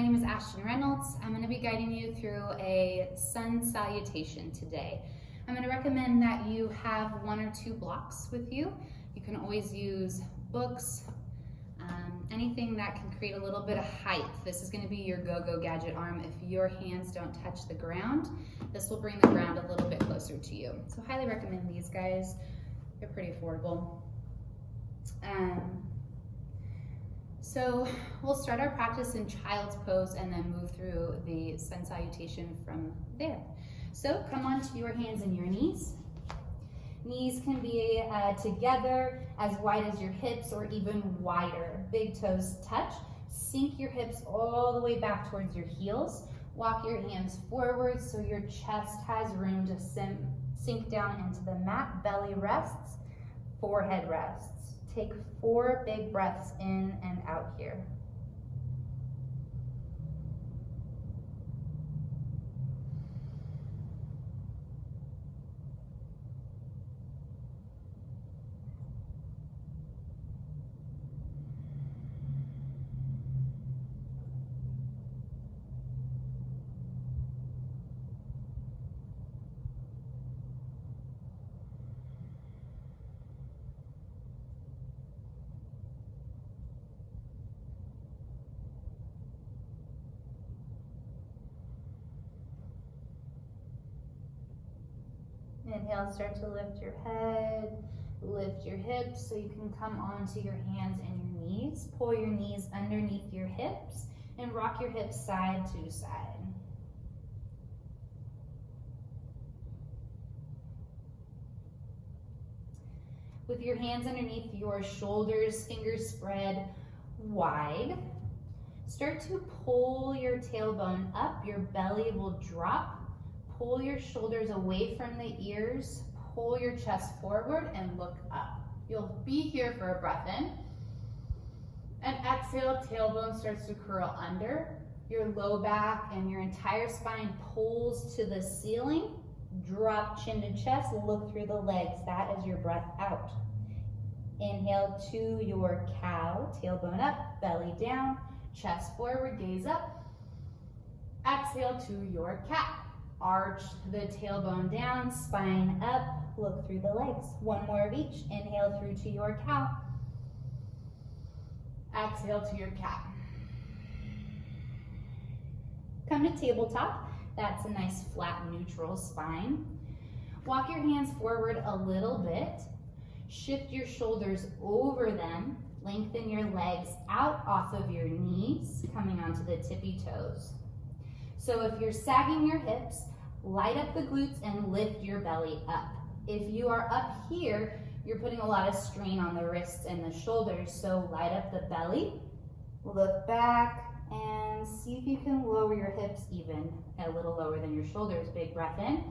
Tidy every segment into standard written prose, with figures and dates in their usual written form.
my name is Ashton Reynolds. I'm going to be guiding you through a sun salutation today. I'm going to recommend that you have 1 or 2 blocks with you. You can always use books, anything that can create a little bit of height. This is going to be your go-go gadget arm. If your hands don't touch the ground, this will bring the ground a little bit closer to you. So highly recommend these guys. They're pretty affordable. So we'll start our practice in child's pose and then move through the sun salutation from there. So come onto your hands and your knees. Knees can be together as wide as your hips or even wider. Big toes touch. Sink your hips all the way back towards your heels. Walk your hands forward so your chest has room to sink down into the mat. Belly rests, forehead rests. Take 4 big breaths in and out here. Inhale, start to lift your head, lift your hips so you can come onto your hands and your knees. Pull your knees underneath your hips and rock your hips side to side. With your hands underneath your shoulders, fingers spread wide. Start to pull your tailbone up, your belly will drop. Pull your shoulders away from the ears, pull your chest forward and look up. You'll be here for a breath in. And exhale, tailbone starts to curl under. Your low back and your entire spine pulls to the ceiling. Drop chin to chest, look through the legs. That is your breath out. Inhale to your cow, tailbone up, belly down, chest forward, gaze up. Exhale to your cat. Arch the tailbone down, spine up, look through the legs. 1 more of each. Inhale through to your cow. Exhale to your cat. Come to tabletop. That's a nice flat neutral spine. Walk your hands forward a little bit. Shift your shoulders over them. Lengthen your legs out off of your knees, coming onto the tippy toes. So if you're sagging your hips, light up the glutes and lift your belly up. If you are up here, you're putting a lot of strain on the wrists and the shoulders, so light up the belly, look back, and see if you can lower your hips even a little lower than your shoulders. Big breath in.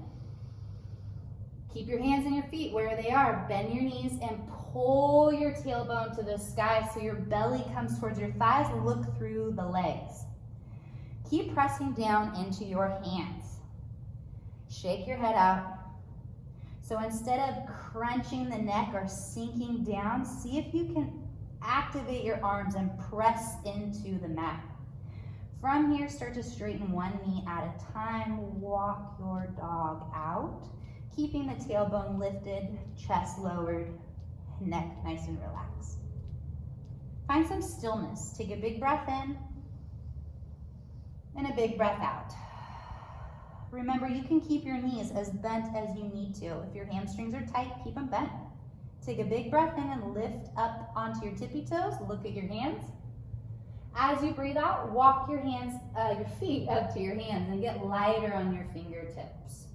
Keep your hands and your feet where they are. Bend your knees and pull your tailbone to the sky so your belly comes towards your thighs. Look through the legs. Keep pressing down into your hands. Shake your head out. So instead of crunching the neck or sinking down, see if you can activate your arms and press into the mat. From here, start to straighten 1 knee at a time. Walk your dog out, keeping the tailbone lifted, chest lowered, neck nice and relaxed. Find some stillness. Take a big breath in and a big breath out. Remember, you can keep your knees as bent as you need to. If your hamstrings are tight, keep them bent. Take a big breath in and lift up onto your tippy toes. Look at your hands. As you breathe out, walk your feet up to your hands and get lighter on your fingertips.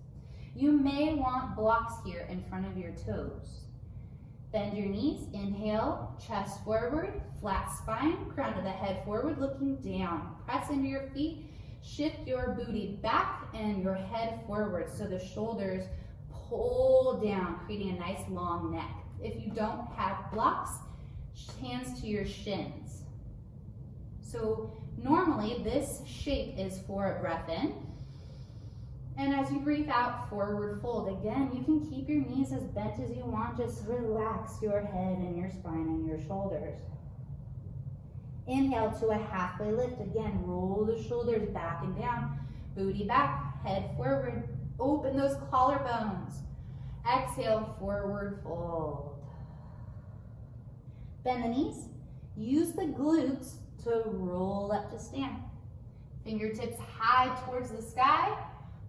You may want blocks here in front of your toes. Bend your knees, inhale, chest forward, flat spine, crown of the head forward, looking down. Press into your feet, shift your booty back and your head forward so the shoulders pull down, creating a nice long neck. If you don't have blocks, hands to your shins. So normally this shape is for a breath in. And as you breathe out, forward fold. Again, you can keep your knees as bent as you want. Just relax your head and your spine and your shoulders. Inhale to a halfway lift. Again, roll the shoulders back and down. Booty back, head forward. Open those collarbones. Exhale, forward fold. Bend the knees. Use the glutes to roll up to stand. Fingertips high towards the sky.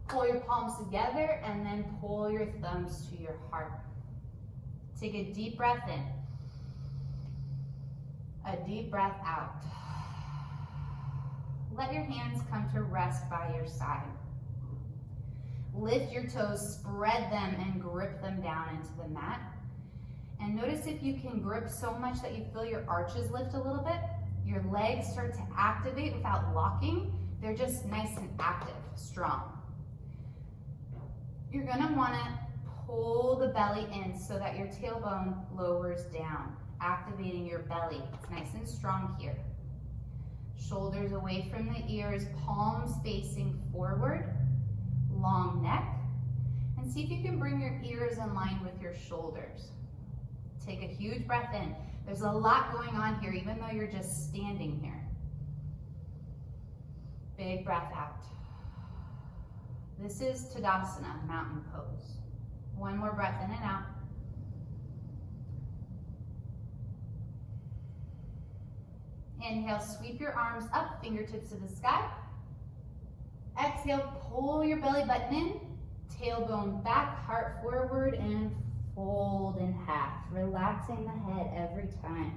Pull your palms together and then pull your thumbs to your heart. Take a deep breath in. A deep breath out. Let your hands come to rest by your side. Lift your toes, spread them, and grip them down into the mat. And notice if you can grip so much that you feel your arches lift a little bit, your legs start to activate without locking. They're just nice and active, strong. You're gonna wanna pull the belly in so that your tailbone lowers down, activating your belly. It's nice and strong here. Shoulders away from the ears, palms facing forward, long neck. And see if you can bring your ears in line with your shoulders. Take a huge breath in. There's a lot going on here, even though you're just standing here. Big breath out. This is Tadasana, mountain pose. One more breath in and out. Inhale, sweep your arms up, fingertips to the sky. Exhale, pull your belly button in, tailbone back, heart forward, and fold in half, relaxing the head every time.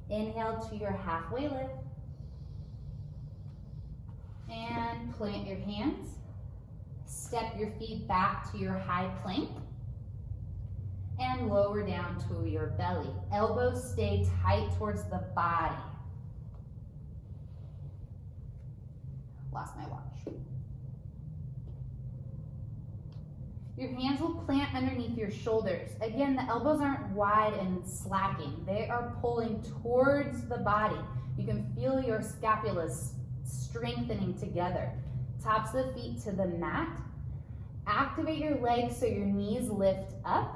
Inhale to your halfway lift. And plant your hands. Step your feet back to your high plank. And lower down to your belly. Elbows stay tight towards the body. Lost my watch. Your hands will plant underneath your shoulders. Again, the elbows aren't wide and slacking. They are pulling towards the body. You can feel your scapulas strengthening together. Tops of the feet to the mat. Activate your legs so your knees lift up.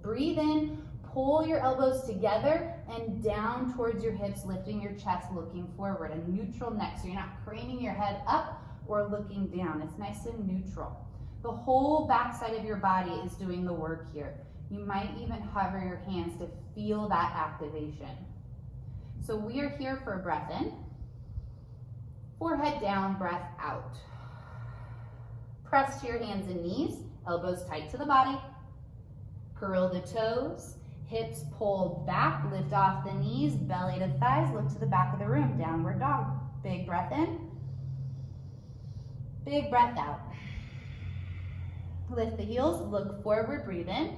Breathe in, pull your elbows together and down towards your hips, lifting your chest, looking forward. A neutral neck, so you're not craning your head up or looking down. It's nice and neutral. The whole backside of your body is doing the work here. You might even hover your hands to feel that activation. So we are here for a breath in. Forehead down, breath out. Press to your hands and knees, elbows tight to the body. Curl the toes, hips pulled back, lift off the knees, belly to thighs, look to the back of the room, downward dog. Big breath in, big breath out. Lift the heels, look forward, breathe in.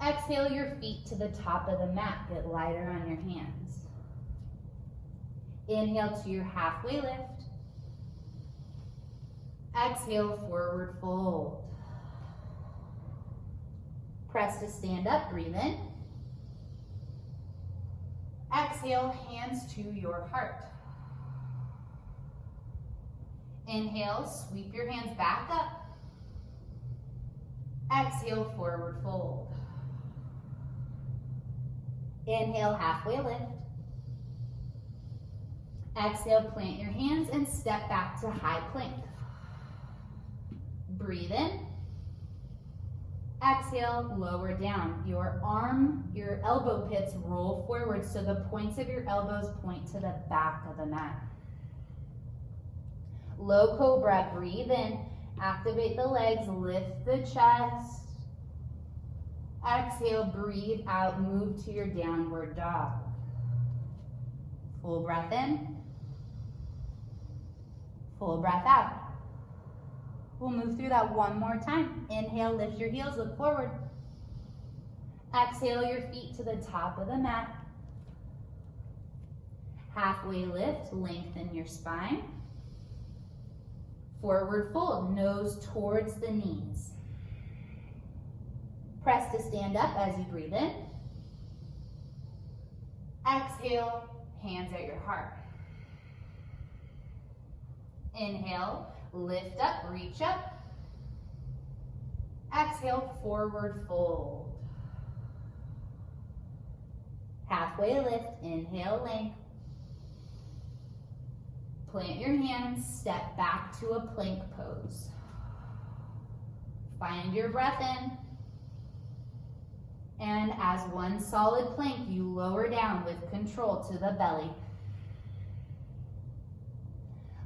Exhale your feet to the top of the mat, get lighter on your hands. Inhale to your halfway lift. Exhale, forward fold. Press to stand up, breathe in. Exhale, hands to your heart. Inhale, sweep your hands back up. Exhale, forward fold. Inhale, halfway lift. Exhale, plant your hands and step back to high plank. Breathe in. Exhale, lower down. Your elbow pits roll forward so the points of your elbows point to the back of the mat. Low cobra, breathe in. Activate the legs, lift the chest. Exhale, breathe out, move to your downward dog. Full breath in. Full breath out. We'll move through that one more time. Inhale, lift your heels, look forward. Exhale your feet to the top of the mat. Halfway lift, lengthen your spine. Forward fold, nose towards the knees. Press to stand up as you breathe in. Exhale, hands at your heart. Inhale, lift up, reach up. Exhale, forward fold. Halfway lift, inhale, length. Plant your hands, step back to a plank pose. Find your breath in. And as one solid plank, you lower down with control to the belly.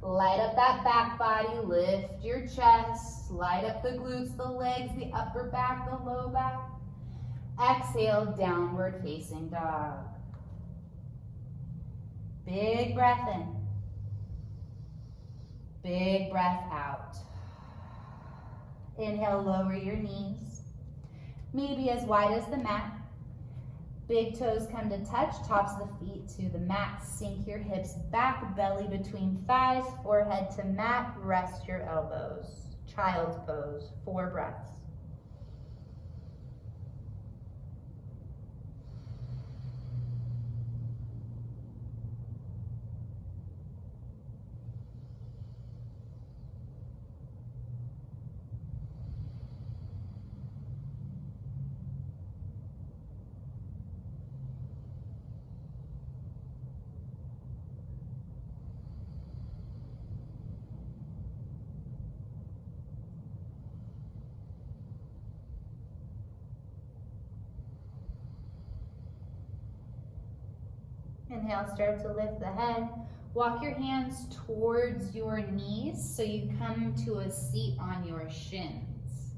Light up that back body, lift your chest, light up the glutes, the legs, the upper back, the low back. Exhale, downward facing dog. Big breath in. Big breath out. Inhale, lower your knees. Maybe as wide as the mat. Big toes come to touch, tops of the feet to the mat. Sink your hips back, belly between thighs, forehead to mat. Rest your elbows. Child's pose, 4 breaths. Inhale, start to lift the head. Walk your hands towards your knees so you come to a seat on your shins.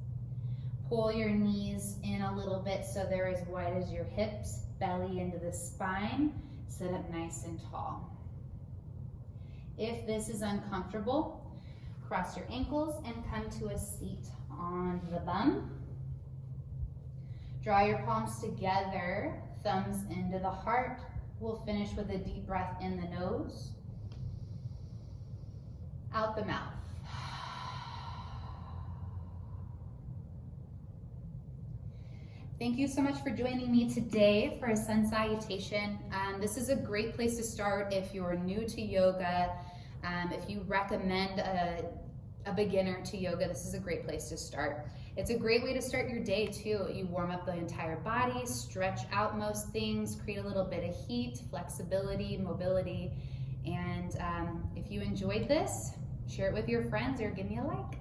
Pull your knees in a little bit so they're as wide as your hips, belly into the spine. Sit up nice and tall. If this is uncomfortable, cross your ankles and come to a seat on the bum. Draw your palms together, thumbs into the heart. We'll finish with a deep breath in the nose, out the mouth. Thank you so much for joining me today for a sun salutation. This is a great place to start if you're new to yoga. If you recommend a beginner to yoga, this is a great place to start. It's a great way to start your day too. You warm up the entire body, stretch out most things, create a little bit of heat, flexibility, mobility. And if you enjoyed this, share it with your friends or give me a like.